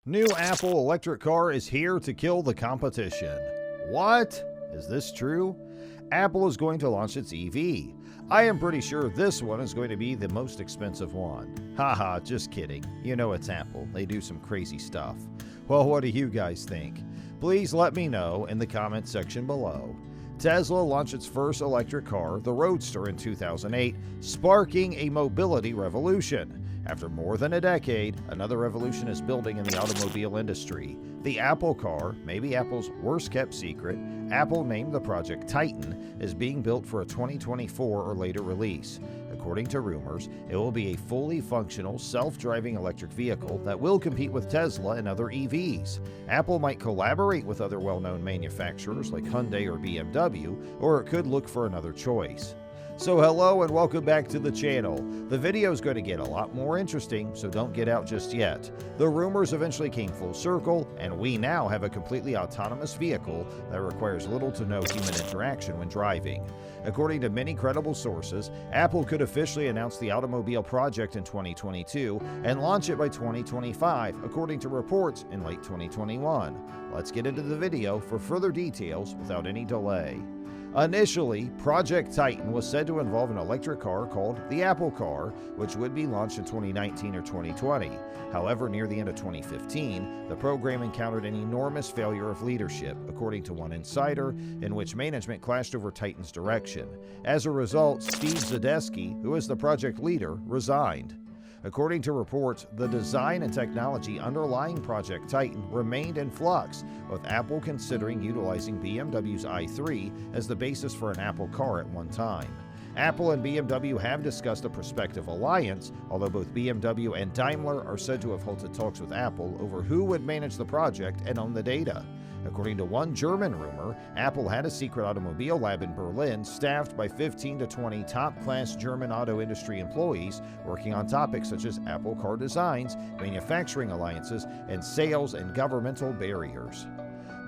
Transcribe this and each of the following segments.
New Apple electric car is here to kill the competition. What? Is this true? Apple is going to launch its EV. I am pretty sure this one is going to be the most expensive one. Haha, just kidding. You know it's Apple. They do some crazy stuff. Well, what do you guys think? Please let me know in the comment section below. Tesla launched its first electric car, the Roadster, in 2008, sparking a mobility revolution. After more than a decade, another revolution is building in the automobile industry. The Apple Car, maybe Apple's worst-kept secret, Apple named the project Titan, is being built for a 2024 or later release. According to rumors, it will be a fully functional, self-driving electric vehicle that will compete with Tesla and other EVs. Apple might collaborate with other well-known manufacturers like Hyundai or BMW, or it could look for another choice. So hello and welcome back to the channel. The video is going to get a lot more interesting, so don't get out just yet. The rumors eventually came full circle, and we now have a completely autonomous vehicle that requires little to no human interaction when driving. According to many credible sources, Apple could officially announce the automobile project in 2022 and launch it by 2025, according to reports in late 2021. Let's get into the video for further details without any delay. Initially, Project Titan was said to involve an electric car called the Apple Car, which would be launched in 2019 or 2020. However, near the end of 2015, the program encountered an enormous failure of leadership, according to one insider, in which management clashed over Titan's direction. As a result, Steve ZADESKY, who is the project leader, resigned. According to reports, the design and technology underlying Project Titan remained in flux, with Apple considering utilizing BMW's i3 as the basis for an Apple car at one time. Apple and BMW have discussed a prospective alliance, although both BMW and Daimler are said to have halted talks with Apple over who would manage the project and own the data. According to one German rumor, Apple had a secret automobile lab in Berlin staffed by 15 to 20 top-class German auto industry employees working on topics such as Apple car designs, manufacturing alliances, and sales and governmental barriers.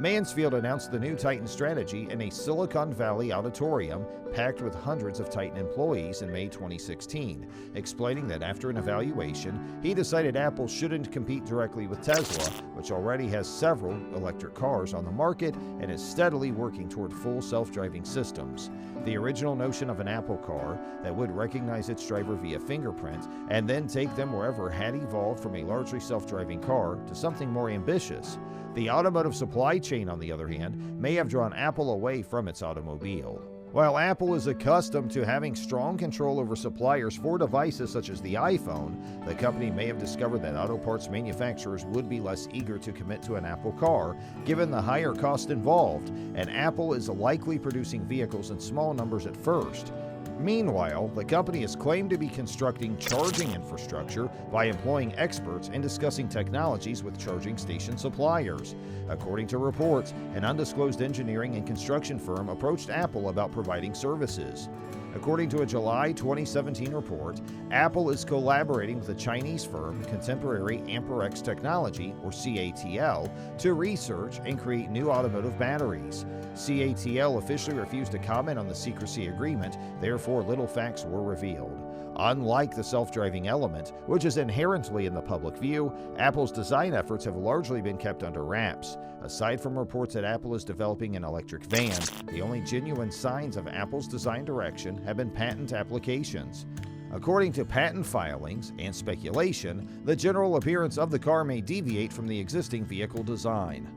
Mansfield announced the new Titan strategy in a Silicon Valley auditorium packed with hundreds of Titan employees in May 2016, explaining that after an evaluation, he decided Apple shouldn't compete directly with Tesla, which already has several electric cars on the market and is steadily working toward full self-driving systems. The original notion of an Apple car that would recognize its driver via fingerprint and then take them wherever had evolved from a largely self-driving car to something more ambitious. The automotive supply chain, on the other hand, may have drawn Apple away from its automobile. While Apple is accustomed to having strong control over suppliers for devices such as the iPhone, the company may have discovered that auto parts manufacturers would be less eager to commit to an Apple car, given the higher cost involved, and Apple is likely producing vehicles in small numbers at first. Meanwhile, the company has claimed to be constructing charging infrastructure by employing experts and discussing technologies with charging station suppliers. According to reports, an undisclosed engineering and construction firm approached Apple about providing services. According to a July 2017 report, Apple is collaborating with a Chinese firm, Contemporary Amperex Technology, or CATL, to research and create new automotive batteries. CATL officially refused to comment on the secrecy agreement, therefore little facts were revealed. Unlike the self-driving element, which is inherently in the public view, Apple's design efforts have largely been kept under wraps. Aside from reports that Apple is developing an electric van, the only genuine signs of Apple's design direction have been patent applications. According to patent filings and speculation, the general appearance of the car may deviate from the existing vehicle design.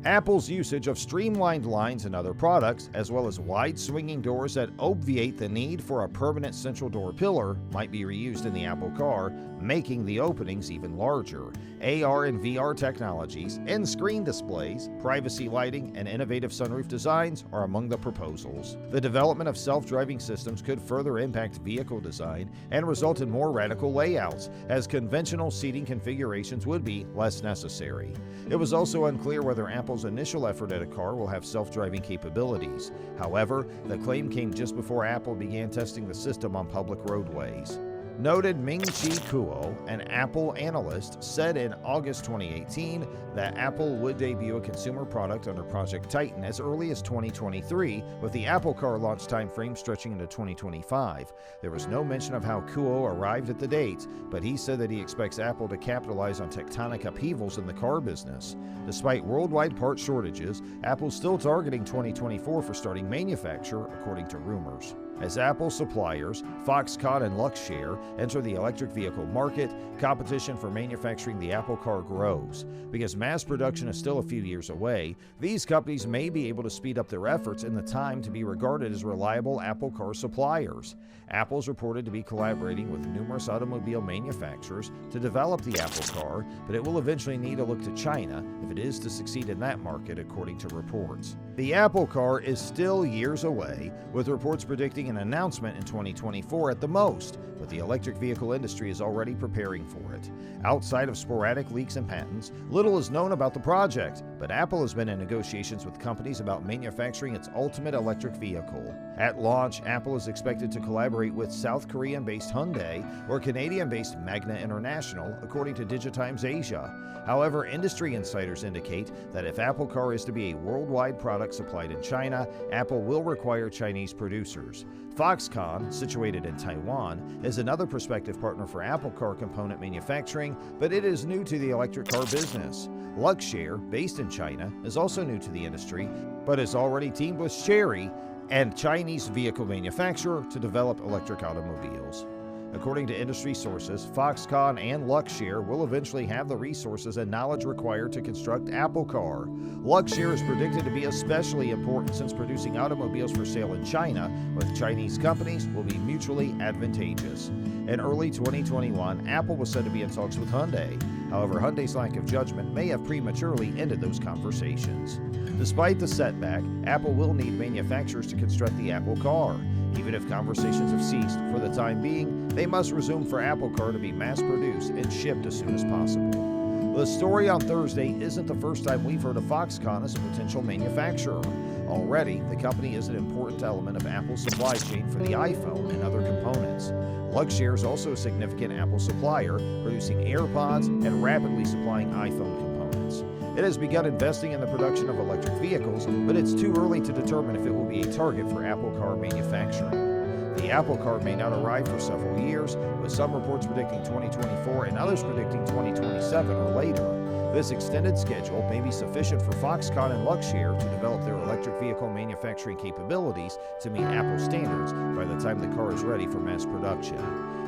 Apple's usage of streamlined lines in other products, as well as wide swinging doors that obviate the need for a permanent central door pillar, might be reused in the Apple car, making the openings even larger. AR and VR technologies, in-screen displays, privacy lighting, and innovative sunroof designs are among the proposals. The development of self-driving systems could further impact vehicle design and result in more radical layouts, as conventional seating configurations would be less necessary. It was also unclear whether Apple's initial effort at a car will have self-driving capabilities. However, the claim came just before Apple began testing the system on public roadways. Noted MING-CHI, an Apple analyst, said in August 2018 that Apple would debut a consumer product under Project Titan as early as 2023, with the Apple Car launch timeframe stretching into 2025. There was no mention of how Kuo arrived at the date, but he said that he expects Apple to capitalize on tectonic upheavals in the car business. Despite worldwide part shortages, Apple's still targeting 2024 for starting manufacture, according to rumors. As Apple suppliers, Foxconn and Luxshare, enter the electric vehicle market, competition for manufacturing the Apple Car grows. Because mass production is still a few years away, these companies may be able to speed up their efforts in the time to be regarded as reliable Apple Car suppliers. Apple is reported to be collaborating with numerous automobile manufacturers to develop the Apple Car, but it will eventually need to look to China if it is to succeed in that market, according to reports. The Apple Car is still years away, with reports predicting an announcement in 2024 at the most, but the electric vehicle industry is already preparing for it. Outside of sporadic leaks and patents, little is known about the project, but Apple has been in negotiations with companies about manufacturing its ultimate electric vehicle. At launch, Apple is expected to collaborate with South Korean-based Hyundai or Canadian-based Magna International, according to Digitimes Asia. However, industry insiders indicate that if Apple Car is to be a worldwide product supplied in China, Apple will require Chinese producers. Foxconn, situated in Taiwan, is another prospective partner for Apple Car component manufacturing, but it is new to the electric car business. Luxshare, based in China, is also new to the industry, but has already teamed with Chery, and Chinese vehicle manufacturer, to develop electric automobiles. According to industry sources, Foxconn and Luxshare will eventually have the resources and knowledge required to construct Apple Car. Luxshare is predicted to be especially important since producing automobiles for sale in China with Chinese companies will be mutually advantageous. In early 2021, Apple was said to be in talks with Hyundai. However, Hyundai's lack of judgment may have prematurely ended those conversations. Despite the setback, Apple will need manufacturers to construct the Apple Car. Even if conversations have ceased for the time being, they must resume for Apple Car to be mass-produced and shipped as soon as possible. The story on Thursday isn't the first time we've heard of Foxconn as a potential manufacturer. Already, the company is an important element of Apple's supply chain for the iPhone and other components. Luxshare is also a significant Apple supplier, producing AirPods and rapidly supplying iPhone components. It has begun investing in the production of electric vehicles, but it's too early to determine if it will be a target for Apple Car manufacturing. The Apple Car may not arrive for several years, with some reports predicting 2024 and others predicting 2027 or later. This extended schedule may be sufficient for Foxconn and Luxshare to develop their electric vehicle manufacturing capabilities to meet Apple standards by the time the car is ready for mass production.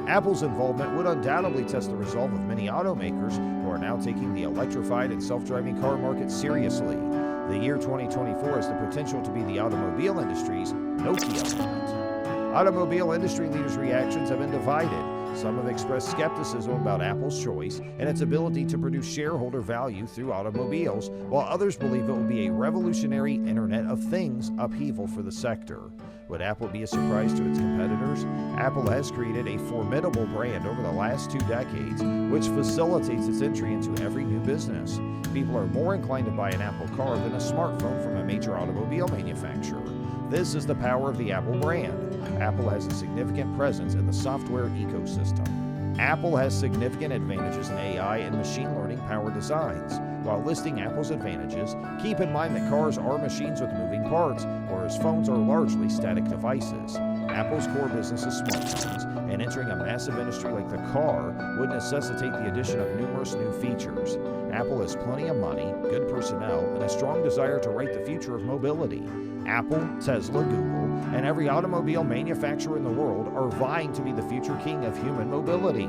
Apple's involvement would undoubtedly test the resolve of many automakers who are now taking the electrified and self-driving car market seriously. The year 2024 has the potential to be the automobile industry's NOKIA moment. Automobile industry leaders' reactions have been divided. Some have expressed skepticism about Apple's choice and its ability to produce shareholder value through automobiles, while others believe it will be a revolutionary Internet of Things upheaval for the sector. Would Apple be a surprise to its competitors? Apple has created a formidable brand over the last 2 decades, which facilitates its entry into every new business. People are more inclined to buy an Apple Car than a smartphone from a major automobile manufacturer. This is the power of the Apple brand. Apple has a significant presence in the software ecosystem. Apple has significant advantages in AI and machine learning powered designs. While listing Apple's advantages, keep in mind that cars are machines with moving parts, whereas phones are largely static devices. Apple's core business is smartphones, and entering a massive industry like the car would necessitate the addition of numerous new features. Apple has plenty of money, good personnel, and a strong desire to write the future of mobility. Apple, Tesla, Google, and every automobile manufacturer in the world are vying to be the future king of human mobility.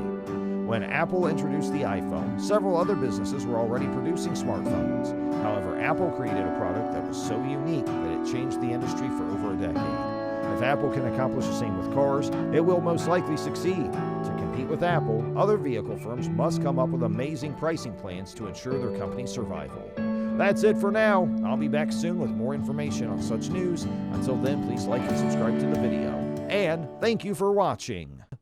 When Apple introduced the iPhone, several other businesses were already producing smartphones. However, Apple created a product that was so unique that it changed the industry for over a decade. If Apple can accomplish the same with cars, it will most likely succeed. To compete with Apple, other vehicle firms must come up with amazing pricing plans to ensure their company's survival. That's it for now. I'll be back soon with more information on such news. Until then, please like and subscribe to the video. And thank you for watching.